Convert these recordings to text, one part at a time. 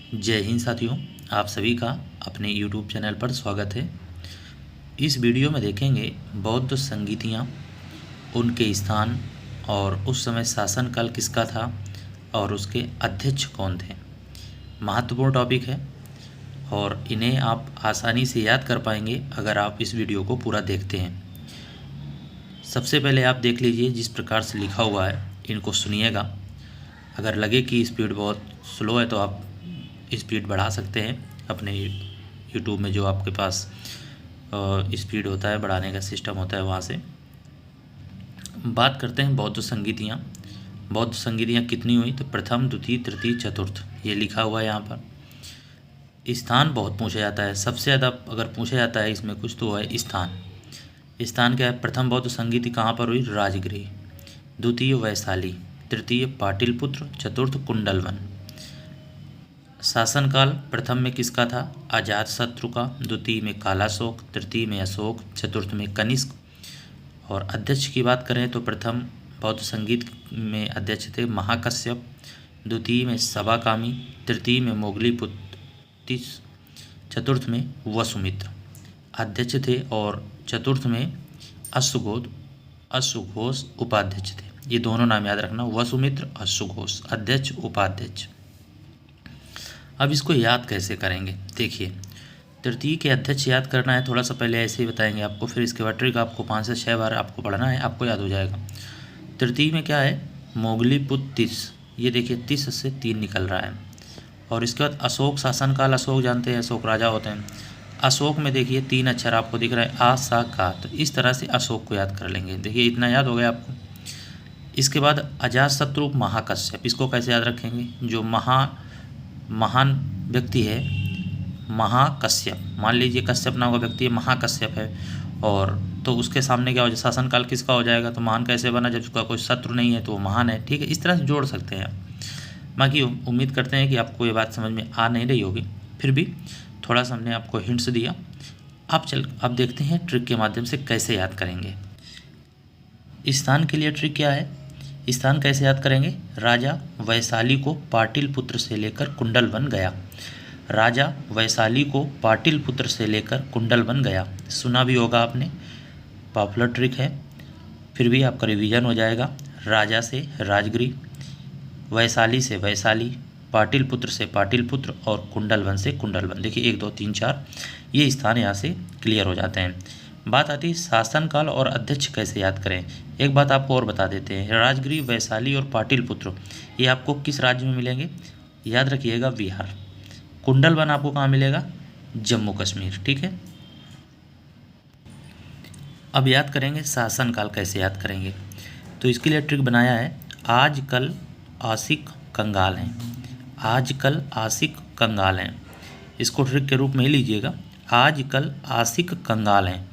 जय हिंद साथियों, आप सभी का अपने YouTube चैनल पर स्वागत है। इस वीडियो में देखेंगे बौद्ध संगीतियाँ, उनके स्थान और उस समय शासनकाल किसका था और उसके अध्यक्ष कौन थे। महत्वपूर्ण टॉपिक है और इन्हें आप आसानी से याद कर पाएंगे अगर आप इस वीडियो को पूरा देखते हैं। सबसे पहले आप देख लीजिए जिस प्रकार से लिखा हुआ है, इनको सुनिएगा। अगर लगे कि स्पीड बहुत स्लो है तो आप स्पीड बढ़ा सकते हैं अपने YouTube में, जो आपके पास स्पीड होता है, बढ़ाने का सिस्टम होता है, वहाँ से। बात करते हैं बौद्ध संगीतियाँ। बौद्ध संगीतियाँ कितनी हुई तो प्रथम, द्वितीय, तृतीय, चतुर्थ, ये लिखा हुआ है यहाँ पर। स्थान बहुत पूछा जाता है, सबसे ज़्यादा अगर पूछा जाता है इसमें कुछ तो है स्थान। स्थान क्या है? प्रथम बौद्ध संगीति कहाँ पर हुई? राजगृह। द्वितीय वैशाली, तृतीय पाटिलपुत्र, चतुर्थ कुंडलवन। शासनकाल प्रथम में किसका था? अजातशत्रु का। द्वितीय में कालाशोक, तृतीय में अशोक, चतुर्थ में कनिष्क। और अध्यक्ष की बात करें तो प्रथम बौद्ध संगीत में अध्यक्ष थे महाकश्यप, द्वितीय में सभाकामी, तृतीय में मोगलीपुत्र, चतुर्थ में वसुमित्र अध्यक्ष थे और चतुर्थ में अश्वघोष उपाध्यक्ष थे। ये दोनों नाम याद रखना, वसुमित्र, अश्वघोष, अध्यक्ष, उपाध्यक्ष। अब इसको याद कैसे करेंगे? देखिए, तृतीय के अध्यक्ष याद करना है, थोड़ा सा पहले ऐसे ही बताएंगे आपको, फिर इसके बाद ट्रिक आपको 5 से 6 बार आपको पढ़ना है, आपको याद हो जाएगा। तृतीय में क्या है? मोगलीपुत्र तीस, ये देखिए 30 से 3 निकल रहा है। और इसके बाद अशोक शासनकाल, अशोक जानते हैं, अशोक राजा होते हैं। अशोक में देखिए 3 अक्षर आपको दिख रहा है, आ, सा, का, तो इस तरह से अशोक को याद कर लेंगे। देखिए इतना याद हो गया आपको। इसके बाद अजातशत्रु महाकश्यप, इसको कैसे याद रखेंगे? जो महान व्यक्ति है महाकश्यप, मान लीजिए कश्यप नाम का व्यक्ति है, महाकश्यप है, और तो उसके सामने क्या हो जाए? शासनकाल किसका हो जाएगा? तो महान कैसे बना? जब उसका कोई शत्रु नहीं है तो वो महान है। ठीक है, इस तरह से जोड़ सकते हैं आप। बाकी उम्मीद करते हैं कि आपको ये बात समझ में आ नहीं रही होगी, फिर भी थोड़ा सा हमने आपको हिंट्स दिया। अब देखते हैं ट्रिक के माध्यम से कैसे याद करेंगे। स्थान के लिए ट्रिक क्या है? स्थान कैसे याद करेंगे? राजा वैशाली को पाटिलपुत्र से लेकर कुंडलवन गया। राजा वैशाली को पाटिलपुत्र से लेकर कुंडलवन गया, सुना भी होगा आपने, पॉपुलर ट्रिक है, फिर भी आपका रिवीजन हो जाएगा। राजा से राजगृह, वैशाली से वैशाली, पाटिलपुत्र से पाटिलपुत्र और कुंडलवन से कुंडलवन। देखिए 1 2 3 4 ये स्थान यहाँ से क्लियर हो जाते हैं। बात आती है शासनकाल और अध्यक्ष कैसे याद करें। एक बात आपको और बता देते हैं, राजगृह, वैशाली और पाटिलपुत्र ये आपको किस राज्य में मिलेंगे? याद रखिएगा, बिहार। कुंडलवन आपको कहाँ मिलेगा? जम्मू कश्मीर। ठीक है, अब याद करेंगे शासनकाल कैसे याद करेंगे। तो इसके लिए ट्रिक बनाया है, आजकल आशिक कंगाल हैं। आजकल आशिक कंगाल हैं, इसको ट्रिक के रूप में ही लीजिएगा। आजकल आशिक कंगाल हैं,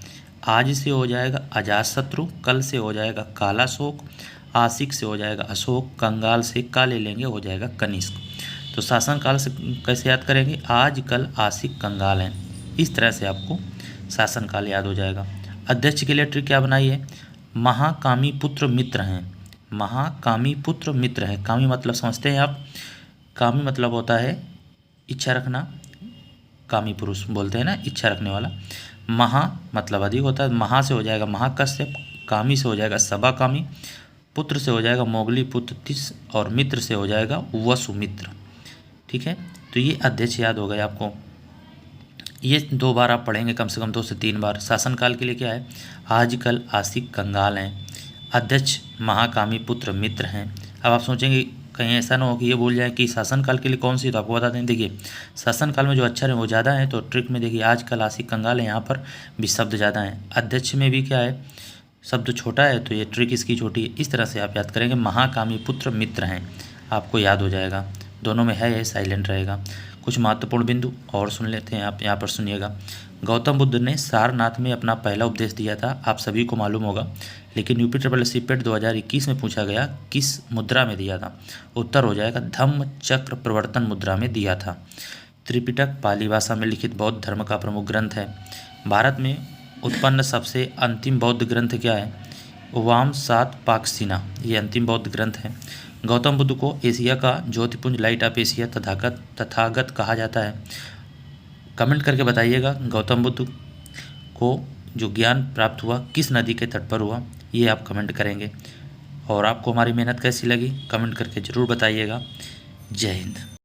आज से हो जाएगा अजातशत्रु, कल से हो जाएगा कालाशोक, आशिक से हो जाएगा अशोक, कंगाल से का ले लेंगे, हो जाएगा कनिष्क। तो शासनकाल से कैसे याद करेंगे? आजकल आशिक कंगाल हैं, इस तरह से आपको शासनकाल याद हो जाएगा। अध्यक्ष के लिए ट्रिक क्या बनाई है? महाकामी पुत्र मित्र हैं। महाकामी पुत्र मित्र हैं, कामी मतलब समझते हैं आप? कामी मतलब होता है इच्छा रखना, कामी पुरुष बोलते हैं ना, इच्छा रखने वाला। महा मतलब अधिक होता है, महा से हो जाएगा महाकश्यप, कामी से हो जाएगा सभाकामी, पुत्र से हो जाएगा मोगलीपुत्र तीस और मित्र से हो जाएगा वसुमित्र। ठीक है, तो ये अध्यक्ष याद हो गए आपको। ये 2 बार आप पढ़ेंगे, कम से कम 2 से 3 बार। शासनकाल के लिए क्या है? आजकल आशिक कंगाल हैं, अध्यक्ष महाकामी पुत्र मित्र हैं। अब आप सोचेंगे कहीं ऐसा ना हो कि ये बोल जाए कि शासनकाल के लिए कौन सी, तो आपको बता दें। देखिए शासनकाल में जो अक्षर है वो ज़्यादा है, तो ट्रिक में देखिए आजकल आशिक कंगाल है, यहाँ पर भी शब्द ज़्यादा हैं। अध्यक्ष में भी क्या है? शब्द छोटा है, तो ये ट्रिक इसकी छोटी है। इस तरह से आप याद करेंगे, महाकामी पुत्र मित्र हैं, आपको याद हो जाएगा। दोनों में है साइलेंट रहेगा। कुछ महत्वपूर्ण बिंदु और सुन लेते हैं, आप यहाँ पर सुनिएगा। गौतम बुद्ध ने सारनाथ में अपना पहला उपदेश दिया था, आप सभी को मालूम होगा, लेकिन UPSSC पेट 2021 में पूछा गया किस मुद्रा में दिया था? उत्तर हो जाएगा धम्म चक्र प्रवर्तन मुद्रा में दिया था। त्रिपिटक पाली भाषा में लिखित बौद्ध धर्म का प्रमुख ग्रंथ है। भारत में उत्पन्न सबसे अंतिम बौद्ध ग्रंथ क्या है? वाम सात पाकसिना, ये अंतिम बौद्ध ग्रंथ है। गौतम बुद्ध को एशिया का ज्योतिपुंज लाइट ऑफ एशिया तथागत कहा जाता है। कमेंट करके बताइएगा गौतम बुद्ध को जो ज्ञान प्राप्त हुआ किस नदी के तट पर हुआ, ये आप कमेंट करेंगे। और आपको हमारी मेहनत कैसी लगी कमेंट करके ज़रूर बताइएगा। जय हिंद।